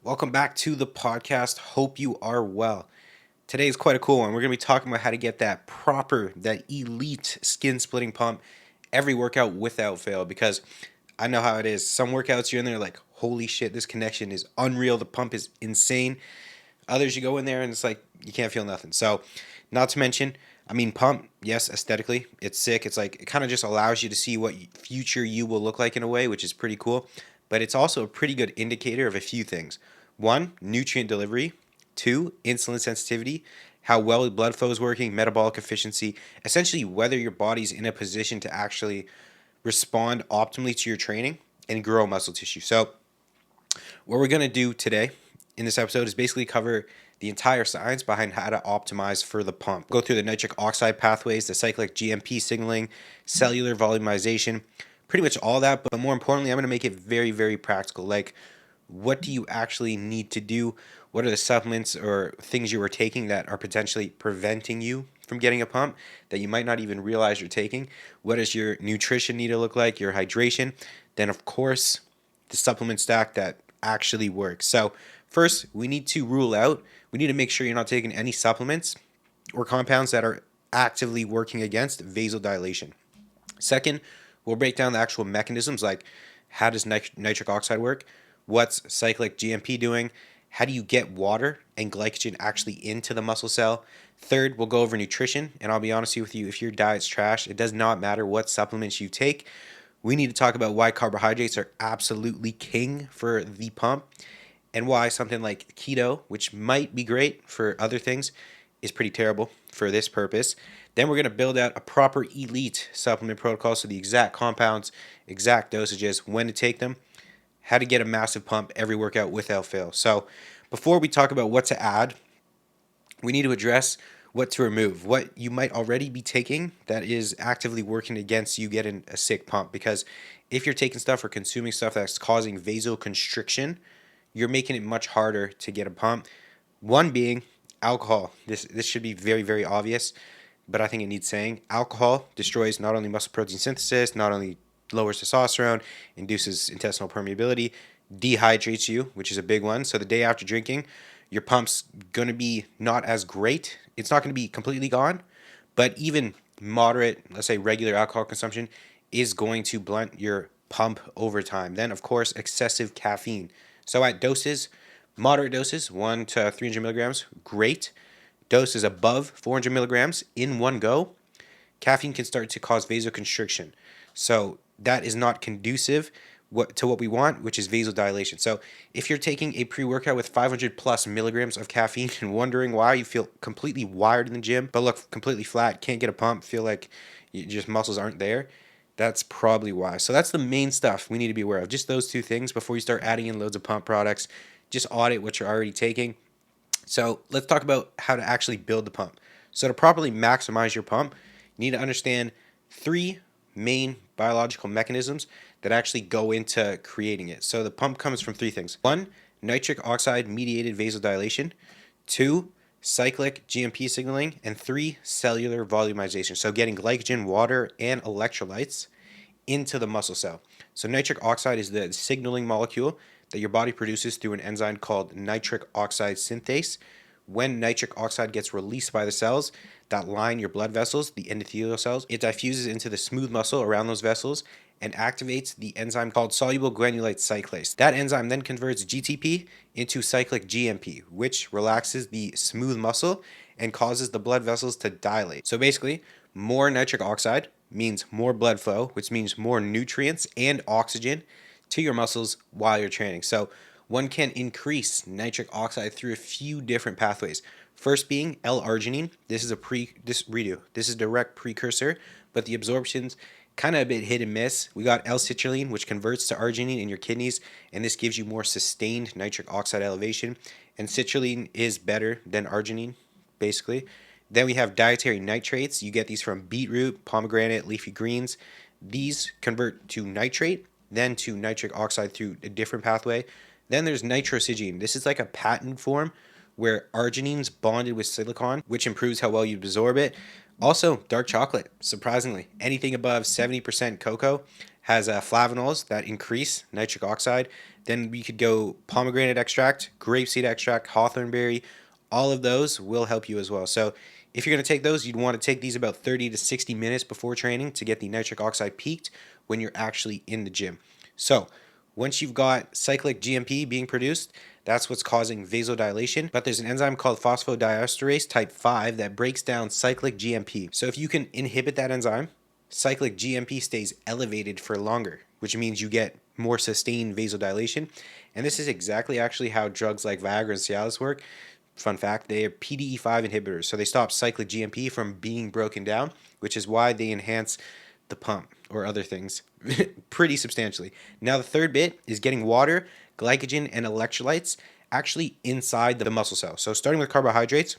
Welcome back to the podcast. Hope you are well. Today is quite a cool one. We're going to be talking about how to get that elite skin splitting pump every workout without fail. Because I know how it is. Some workouts you're in there like, holy shit, this connection is unreal. The pump is insane. Others you go in there and it's like you can't feel nothing. So, not to mention, pump, yes, aesthetically, it's sick. It's like it kind of just allows you to see what future you will look like in a way, which is pretty cool. But it's also a pretty good indicator of a few things. One, nutrient delivery. Two, insulin sensitivity, how well blood flow is working, metabolic efficiency, essentially whether your body's in a position to actually respond optimally to your training and grow muscle tissue. So, what we're going to do today in this episode is basically cover the entire science behind how to optimize for the pump. Go through the nitric oxide pathways, the cyclic GMP signaling, cellular volumization, pretty much all that. But more importantly, I'm going to make it very, very practical. Like, what do you actually need to do? What are the supplements or things you are taking that are potentially preventing you from getting a pump that you might not even realize you're taking? What does your nutrition need to look like? Your hydration? Then, of course, the supplement stack that actually works. So, first, we need to make sure you're not taking any supplements or compounds that are actively working against vasodilation. Second, we'll break down the actual mechanisms like how does nitric oxide work? What's cyclic GMP doing? How do you get water and glycogen actually into the muscle cell? Third, we'll go over nutrition. And I'll be honest with you, if your diet's trash, it does not matter what supplements you take. We need to talk about why carbohydrates are absolutely king for the pump and why something like keto, which might be great for other things, is pretty terrible for this purpose. Then we're going to build out a proper elite supplement protocol, so the exact compounds, exact dosages, when to take them, how to get a massive pump every workout without fail. So before we talk about what to add, we need to address what to remove, what you might already be taking that is actively working against you getting a sick pump. Because if you're taking stuff or consuming stuff that's causing vasoconstriction, you're making it much harder to get a pump. One being alcohol. This should be very, very obvious, but I think it needs saying. Alcohol destroys not only muscle protein synthesis, not only lowers testosterone, induces intestinal permeability, dehydrates you, which is a big one. So the day after drinking, your pump's going to be not as great. It's not going to be completely gone, but even moderate, let's say regular alcohol consumption is going to blunt your pump over time. Then, of course, excessive caffeine. So at doses, moderate doses, 1 to 300 milligrams, great. Doses above 400 milligrams in one go, caffeine can start to cause vasoconstriction. So that is not conducive to what we want, which is vasodilation. So if you're taking a pre-workout with 500 plus milligrams of caffeine and wondering why you feel completely wired in the gym, but look completely flat, can't get a pump, feel like just muscles aren't there, that's probably why. So that's the main stuff we need to be aware of. Just those two things before you start adding in loads of pump products. Just audit what you're already taking. So let's talk about how to actually build the pump. So to properly maximize your pump, you need to understand three main biological mechanisms that actually go into creating it. So the pump comes from three things. One, nitric oxide mediated vasodilation. Two, cyclic GMP signaling. And three, cellular volumization. So getting glycogen, water, and electrolytes into the muscle cell. So nitric oxide is the signaling molecule that your body produces through an enzyme called nitric oxide synthase. When nitric oxide gets released by the cells that line your blood vessels, the endothelial cells, it diffuses into the smooth muscle around those vessels and activates the enzyme called soluble guanylate cyclase. That enzyme then converts GTP into cyclic GMP, which relaxes the smooth muscle and causes the blood vessels to dilate. So basically, more nitric oxide means more blood flow, which means more nutrients and oxygen to your muscles while you're training. So one can increase nitric oxide through a few different pathways. First being L-arginine. This is a direct precursor, but the absorption's kind of a bit hit and miss. We got L-citrulline, which converts to arginine in your kidneys, and this gives you more sustained nitric oxide elevation. And citrulline is better than arginine, basically. Then we have dietary nitrates. You get these from beetroot, pomegranate, leafy greens. These convert to nitrate, then to nitric oxide through a different pathway. Then there's nitrosigine. This is like a patent form where arginine's bonded with silicon, which improves how well you absorb it. Also, dark chocolate, surprisingly. Anything above 70% cocoa has flavonols that increase nitric oxide. then we could go pomegranate extract, grapeseed extract, hawthorn berry. All of those will help you as well. So if you're going to take those, you'd want to take these about 30 to 60 minutes before training to get the nitric oxide peaked when you're actually in the gym. So once you've got cyclic GMP being produced, that's what's causing vasodilation. But there's an enzyme called phosphodiesterase type 5 that breaks down cyclic GMP. So if you can inhibit that enzyme, cyclic GMP stays elevated for longer, which means you get more sustained vasodilation. And this is exactly actually how drugs like Viagra and Cialis work. Fun fact, they are PDE5 inhibitors, so they stop cyclic GMP from being broken down, which is why they enhance the pump or other things pretty substantially. Now the third bit is getting water, glycogen, and electrolytes actually inside the muscle cell. So starting with carbohydrates,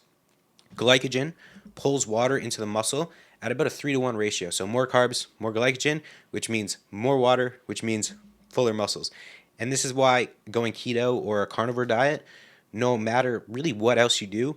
glycogen pulls water into the muscle at about a 3-to-1 ratio. So more carbs, more glycogen, which means more water, which means fuller muscles. And this is why going keto or a carnivore diet, no matter really what else you do,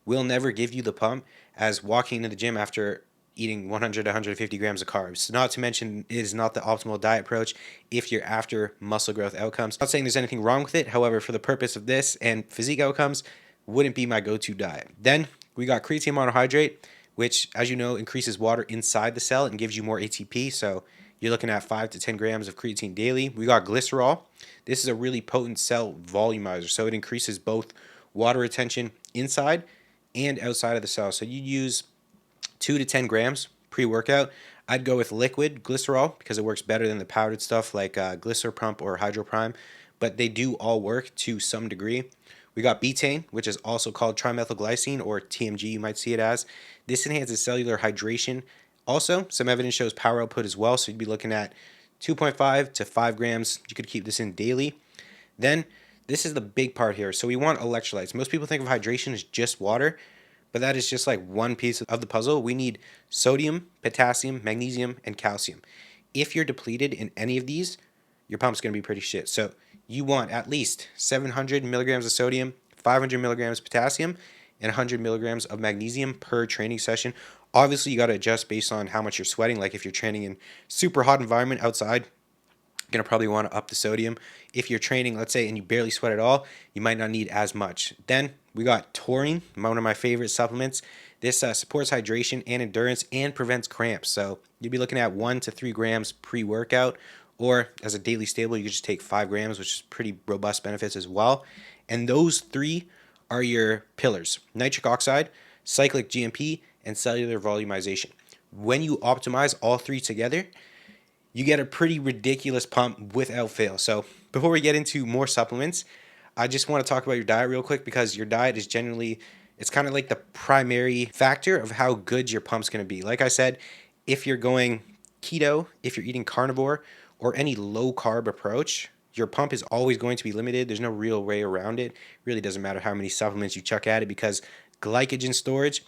will never give you the pump as walking into the gym after eating 100 to 150 grams of carbs. Not to mention, it is not the optimal diet approach if you're after muscle growth outcomes. Not saying there's anything wrong with it. However, for the purpose of this and physique outcomes, wouldn't be my go-to diet. Then we got creatine monohydrate, which, as you know, increases water inside the cell and gives you more ATP. So you're looking at 5 to 10 grams of creatine daily. We got glycerol. This is a really potent cell volumizer. So it increases both water retention inside and outside of the cell. So you use 2 to 10 grams pre-workout. I'd go with liquid glycerol because it works better than the powdered stuff like Glycerpump or Hydroprime. But they do all work to some degree. We got betaine, which is also called trimethylglycine, or TMG, you might see it as. This enhances cellular hydration. Also, some evidence shows power output as well, so you'd be looking at 2.5 to 5 grams. You could keep this in daily. Then, this is the big part here. So we want electrolytes. Most people think of hydration as just water, but that is just like one piece of the puzzle. We need sodium, potassium, magnesium, and calcium. If you're depleted in any of these, your pump's going to be pretty shit. So you want at least 700 milligrams of sodium, 500 milligrams of potassium, and 100 milligrams of magnesium per training session. Obviously, you got to adjust based on how much you're sweating. Like if you're training in super hot environment outside, you're going to probably want to up the sodium. If you're training, let's say, and you barely sweat at all, you might not need as much. Then we got taurine, one of my favorite supplements. This supports hydration and endurance and prevents cramps. So you'll be looking at 1 to 3 grams pre-workout, or as a daily staple, you could just take 5 grams, which is pretty robust benefits as well. And those 3 are your pillars: nitric oxide, cyclic GMP, and cellular volumization. When you optimize all 3 together, you get a pretty ridiculous pump without fail. So before we get into more supplements, I just want to talk about your diet real quick, because your diet is generally, it's kind of like the primary factor of how good your pump's going to be. Like I said, if you're going keto, if you're eating carnivore, or any low carb approach, your pump is always going to be limited. There's no real way around it. It really doesn't matter how many supplements you chuck at it, because glycogen storage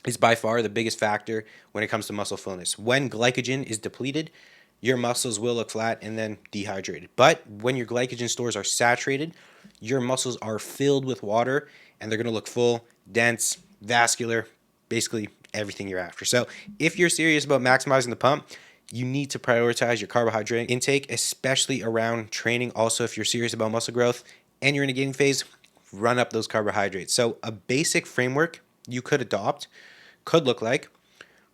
is by far the biggest factor when it comes to muscle fullness. When glycogen is depleted, your muscles will look flat and then dehydrated. But when your glycogen stores are saturated, your muscles are filled with water and they're going to look full, dense, vascular, basically everything you're after. So if you're serious about maximizing the pump, you need to prioritize your carbohydrate intake, especially around training. Also, if you're serious about muscle growth and you're in a gaining phase, run up those carbohydrates. So a basic framework you could adopt could look like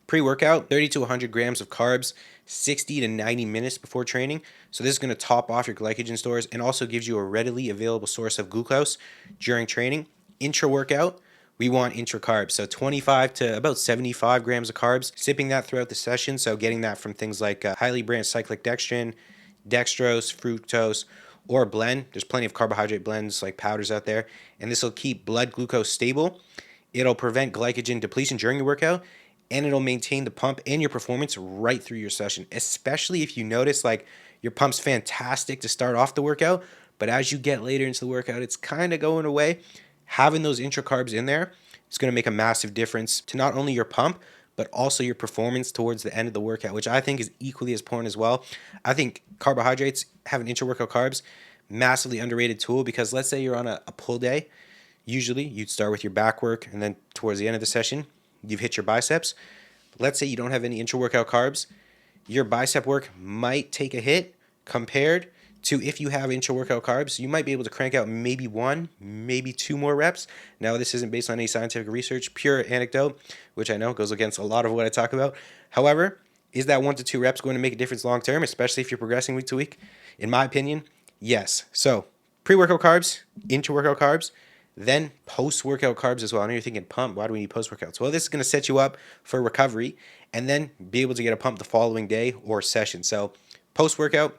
pre-workout, 30 to 100 grams of carbs, 60 to 90 minutes before training. So this is going to top off your glycogen stores and also gives you a readily available source of glucose during training. Intra-workout, we want intra carbs, so 25 to about 75 grams of carbs, sipping that throughout the session. So getting that from things like highly branched cyclic dextrin, dextrose, fructose, or a blend. There's plenty of carbohydrate blends like powders out there, and this will keep blood glucose stable. It'll prevent glycogen depletion during your workout, and it'll maintain the pump and your performance right through your session, especially if you notice like your pump's fantastic to start off the workout, but as you get later into the workout, it's kind of going away. Having those intra carbs in there is going to make a massive difference to not only your pump, but also your performance towards the end of the workout, which I think is equally as important as well. I think carbohydrates, having intra-workout carbs, massively underrated tool, because let's say you're on a pull day. Usually you'd start with your back work, and then towards the end of the session, you've hit your biceps. Let's say you don't have any intra-workout carbs. Your bicep work might take a hit compared to if you have intra-workout carbs, you might be able to crank out maybe 1, maybe 2 more reps. Now, this isn't based on any scientific research, pure anecdote, which I know goes against a lot of what I talk about. However, is that 1 to 2 reps going to make a difference long term, especially if you're progressing week to week? In my opinion, yes. So, pre-workout carbs, intra-workout carbs, then post-workout carbs as well. I know you're thinking, pump, why do we need post-workouts? Well, this is going to set you up for recovery and then be able to get a pump the following day or session. So, post-workout,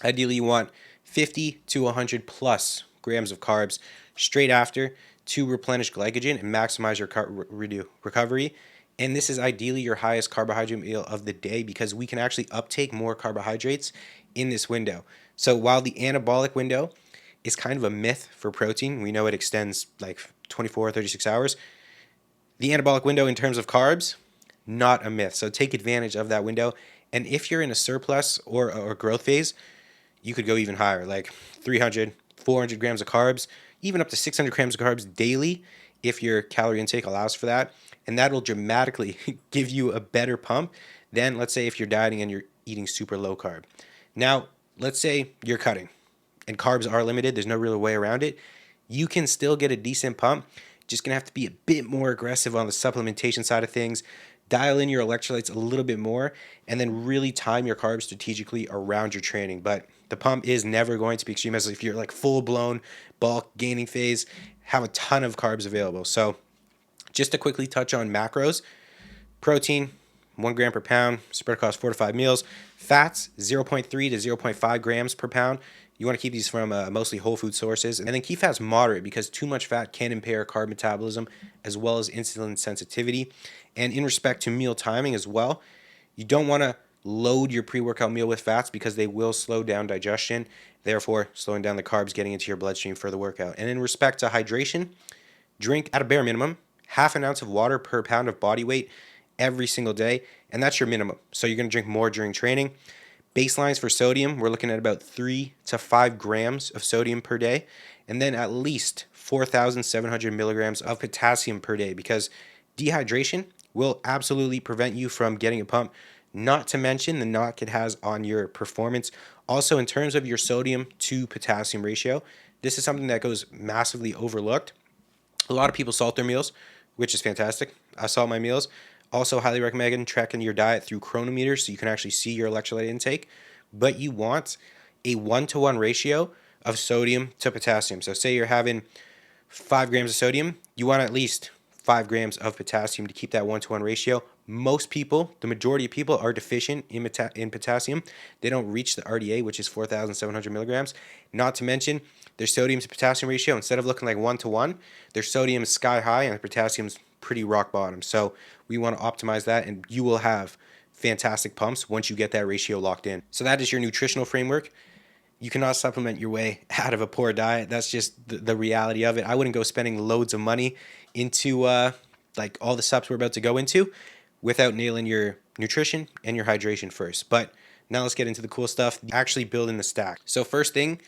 ideally, you want 50 to 100 plus grams of carbs straight after to replenish glycogen and maximize your recovery. And this is ideally your highest carbohydrate meal of the day because we can actually uptake more carbohydrates in this window. So while the anabolic window is kind of a myth for protein, we know it extends like 24 or 36 hours. The anabolic window in terms of carbs, not a myth. So take advantage of that window. And if you're in a surplus or growth phase, you could go even higher, like 300, 400 grams of carbs, even up to 600 grams of carbs daily if your calorie intake allows for that. And that'll dramatically give you a better pump than, let's say, if you're dieting and you're eating super low carb. Now, let's say you're cutting and carbs are limited. There's no real way around it. You can still get a decent pump. Just going to have to be a bit more aggressive on the supplementation side of things. Dial in your electrolytes a little bit more and then really time your carbs strategically around your training. But the pump is never going to be extreme, as if you're like full-blown bulk gaining phase, have a ton of carbs available. So just to quickly touch on macros, protein, 1 gram per pound, spread across 4 to 5 meals. Fats, 0.3 to 0.5 grams per pound. You want to keep these from mostly whole food sources. And then keep fats moderate because too much fat can impair carb metabolism as well as insulin sensitivity. And in respect to meal timing as well, you don't want to load your pre-workout meal with fats because they will slow down digestion, therefore slowing down the carbs getting into your bloodstream for the workout. And in respect to hydration, drink at a bare minimum half an ounce of water per pound of body weight every single day, and that's your minimum. So you're going to drink more during training. Baselines for sodium, we're looking at about 3 to 5 grams of sodium per day, and then at least 4,700 milligrams of potassium per day, because dehydration will absolutely prevent you from getting a pump, not to mention the knock it has on your performance. Also, in terms of your sodium to potassium ratio, this is something that goes massively overlooked. A lot of people salt their meals, which is fantastic. I salt my meals. Also, highly recommend tracking your diet through chronometers so you can actually see your electrolyte intake. But you want a 1-to-1 ratio of sodium to potassium. So say you're having 5 grams of sodium, you want at least 5 grams of potassium to keep that 1-to-1 ratio. Most people, the majority of people, are deficient in potassium. They don't reach the RDA, which is 4,700 milligrams. Not to mention, their sodium to potassium ratio, instead of looking like 1-to-1, their sodium is sky high and their potassium's pretty rock bottom. So we want to optimize that, and you will have fantastic pumps once you get that ratio locked in. So that is your nutritional framework. You cannot supplement your way out of a poor diet. That's just the reality of it. I wouldn't go spending loads of money into like all the subs we're about to go into without nailing your nutrition and your hydration first. But now let's get into the cool stuff, actually building the stack. So first thing,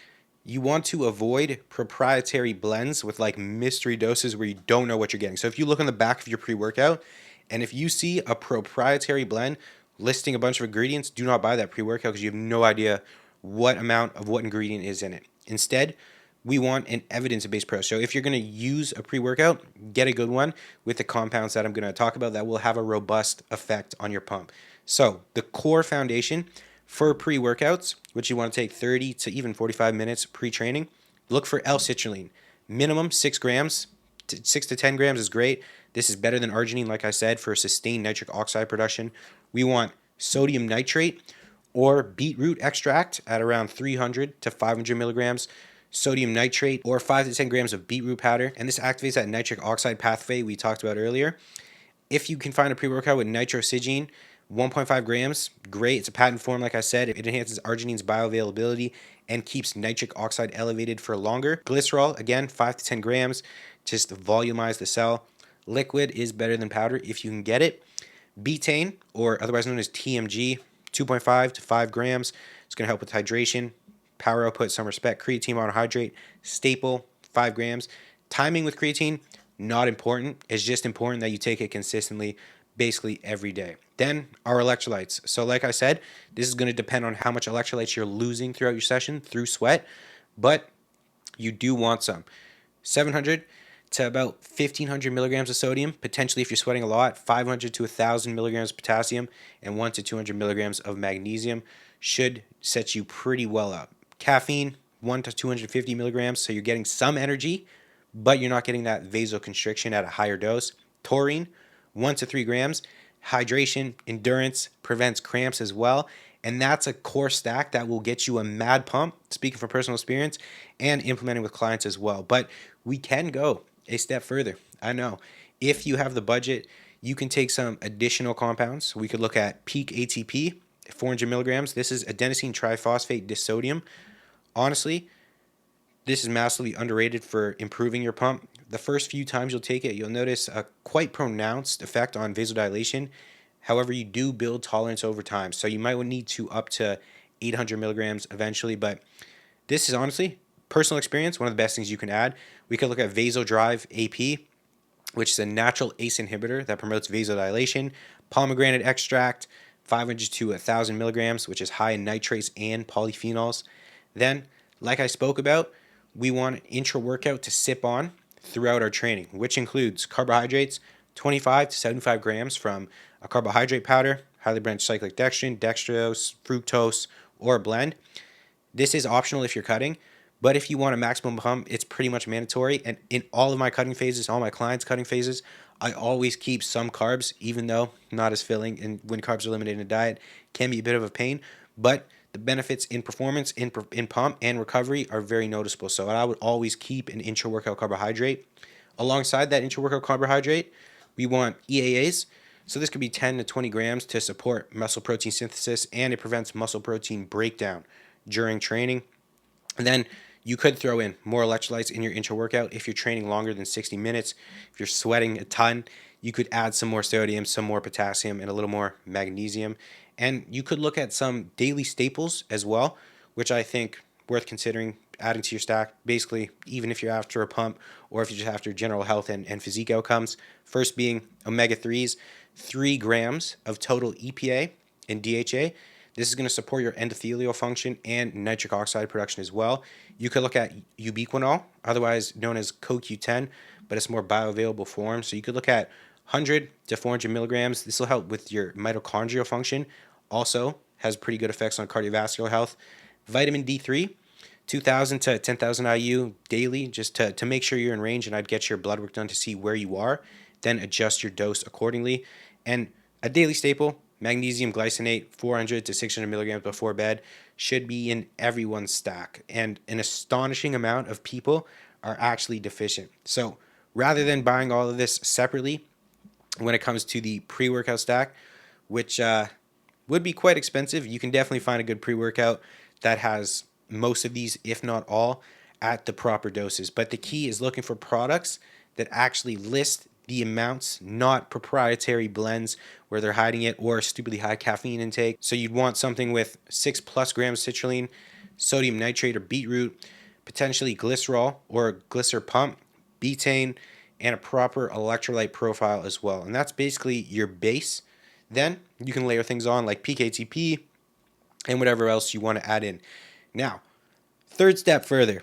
you want to avoid proprietary blends with like mystery doses where you don't know what you're getting. So if you look on the back of your pre-workout and if you see a proprietary blend listing a bunch of ingredients, do not buy that pre-workout because you have no idea what amount of what ingredient is in it. Instead, we want an evidence-based approach. So if you're going to use a pre-workout, get a good one with the compounds that I'm going to talk about that will have a robust effect on your pump. So the core foundation for pre-workouts, which you want to take 30 to even 45 minutes pre-training, look for L-citrulline. Minimum 6 grams, 6 to 10 grams is great. This is better than arginine, like I said, for sustained nitric oxide production. We want sodium nitrate or beetroot extract at around 300 to 500 milligrams, sodium nitrate or 5 to 10 grams of beetroot powder, and this activates that nitric oxide pathway we talked about earlier. If you can find a pre-workout with nitrosigine, 1.5 grams, great. It's a patent form, like I said. It enhances arginine's bioavailability and keeps nitric oxide elevated for longer. Glycerol, again, 5 to 10 grams, just volumize the cell. Liquid is better than powder if you can get it. Betaine, or otherwise known as TMG, 2.5 to 5 grams. It's going to help with hydration, power output, some respect. Creatine monohydrate, staple, 5 grams. Timing with creatine, not important. It's just important that you take it consistently, basically every day. Then our electrolytes. So like I said, this is going to depend on how much electrolytes you're losing throughout your session through sweat, but you do want some. 700 to about 1500 milligrams of sodium, potentially if you're sweating a lot, 500 to 1000 milligrams of potassium, and 1 to 200 milligrams of magnesium should set you pretty well up. Caffeine, 1 to 250 milligrams, so you're getting some energy, but you're not getting that vasoconstriction at a higher dose. Taurine, 1 to 3 grams. Hydration, endurance, prevents cramps as well. And that's a core stack that will get you a mad pump, speaking from personal experience, and implementing with clients as well. But we can go a step further. I know. If you have the budget, you can take some additional compounds. We could look at peak ATP, 400 milligrams. This is adenosine triphosphate disodium. Honestly, this is massively underrated for improving your pump. The first few times you'll take it, you'll notice a quite pronounced effect on vasodilation. However, you do build tolerance over time. So you might need to up to 800 milligrams eventually. But this is honestly, personal experience, one of the best things you can add. We could look at Vasodrive AP, which is a natural ACE inhibitor that promotes vasodilation. Pomegranate extract, 500 to 1000 milligrams, which is high in nitrates and polyphenols. Then, like I spoke about, we want intra-workout to sip on throughout our training, which includes carbohydrates, 25 to 75 grams from a carbohydrate powder, highly branched cyclic dextrin, dextrose, fructose, or a blend. This is optional if you're cutting, but if you want a maximum pump, it's pretty much mandatory. And in all of my cutting phases, all my clients' cutting phases, I always keep some carbs, even though not as filling. And when carbs are limited in a diet, can be a bit of a pain. But the benefits in performance, in pump, and recovery are very noticeable. So I would always keep an intra-workout carbohydrate. Alongside that intra-workout carbohydrate, we want EAAs. So this could be 10 to 20 grams to support muscle protein synthesis, and it prevents muscle protein breakdown during training. And then you could throw in more electrolytes in your intra-workout if you're training longer than 60 minutes. If you're sweating a ton, you could add some more sodium, some more potassium, and a little more magnesium. And you could look at some daily staples as well, which I think worth considering adding to your stack. Basically, even if you're after a pump or if you're just after general health and physique outcomes. First being omega-3s, 3 grams of total EPA and DHA. This is going to support your endothelial function and nitric oxide production as well. You could look at ubiquinol, otherwise known as CoQ10, but it's more bioavailable form. So you could look at 100 to 400 milligrams. This will help with your mitochondrial function. Also has pretty good effects on cardiovascular health. Vitamin D3, 2,000 to 10,000 IU daily, just to make sure you're in range, and I'd get your blood work done to see where you are, then adjust your dose accordingly. And a daily staple, magnesium glycinate, 400 to 600 milligrams before bed, should be in everyone's stack. And an astonishing amount of people are actually deficient. So rather than buying all of this separately, when it comes to the pre-workout stack, which would be quite expensive, you can definitely find a good pre-workout that has most of these, if not all, at the proper doses. But the key is looking for products that actually list the amounts, not proprietary blends where they're hiding it or stupidly high caffeine intake. So you'd want something with 6+ grams citrulline, sodium nitrate or beetroot, potentially glycerol or glycer pump, betaine, and a proper electrolyte profile as well. And that's basically your base. Then you can layer things on like peak ATP and whatever else you want to add in. Now, third step further,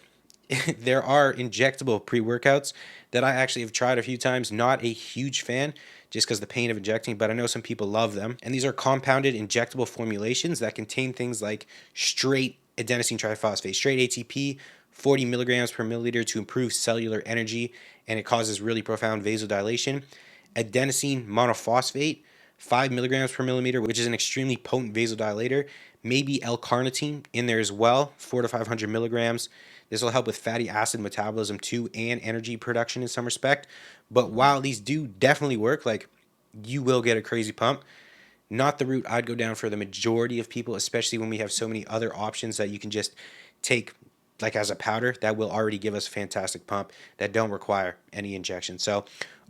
there are injectable pre-workouts that I actually have tried a few times. Not a huge fan just because the pain of injecting, but I know some people love them. And these are compounded injectable formulations that contain things like straight adenosine triphosphate, straight ATP, 40 milligrams per milliliter to improve cellular energy, and it causes really profound vasodilation. Adenosine monophosphate, 5 milligrams per millimeter, which is an extremely potent vasodilator. Maybe L-carnitine in there as well, 4 to 500 milligrams. This will help with fatty acid metabolism too and energy production in some respect. But while these do definitely work, like you will get a crazy pump, not the route I'd go down for the majority of people, especially when we have so many other options that you can just take like as a powder that will already give us a fantastic pump that don't require any injection. So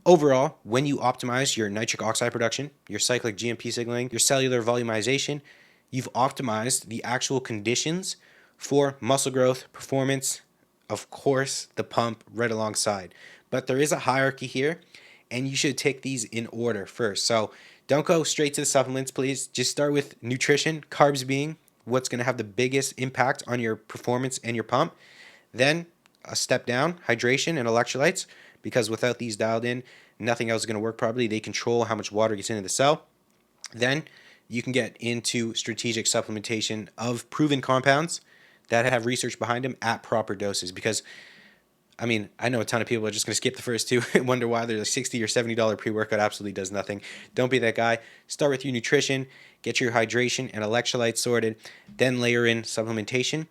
overall, when you optimize your nitric oxide production, your cyclic GMP signaling, your cellular volumization, you've optimized the actual conditions for muscle growth, performance, of course, the pump right alongside. But there is a hierarchy here, and you should take these in order first. So Don't go straight to the supplements, please. Just start with nutrition, carbs being what's going to have the biggest impact on your performance and your pump. Then a step down, hydration and electrolytes, because without these dialed in, nothing else is going to work properly. They control how much water gets into the cell. Then you can get into strategic supplementation of proven compounds that have research behind them at proper doses. Because, I mean, I know a ton of people are just going to skip the first two and wonder why there's a $60 or $70 pre-workout absolutely does nothing. Don't be that guy. Start with your nutrition, get your hydration and electrolytes sorted, then layer in supplementation.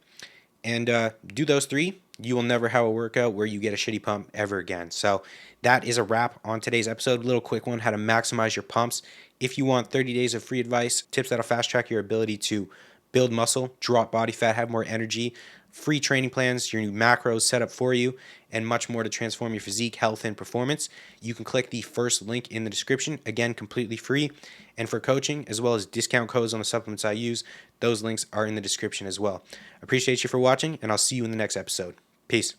And do those three, you will never have a workout where you get a shitty pump ever again. So that is a wrap on today's episode. Little quick one, how to maximize your pumps. If you want 30 days of free advice, tips that'll fast track your ability to build muscle, drop body fat, have more energy, free training plans, your new macros set up for you, and much more to transform your physique, health, and performance, you can click the first link in the description. Again, completely free. And for coaching, as well as discount codes on the supplements I use, those links are in the description as well. Appreciate you for watching, and I'll see you in the next episode. Peace.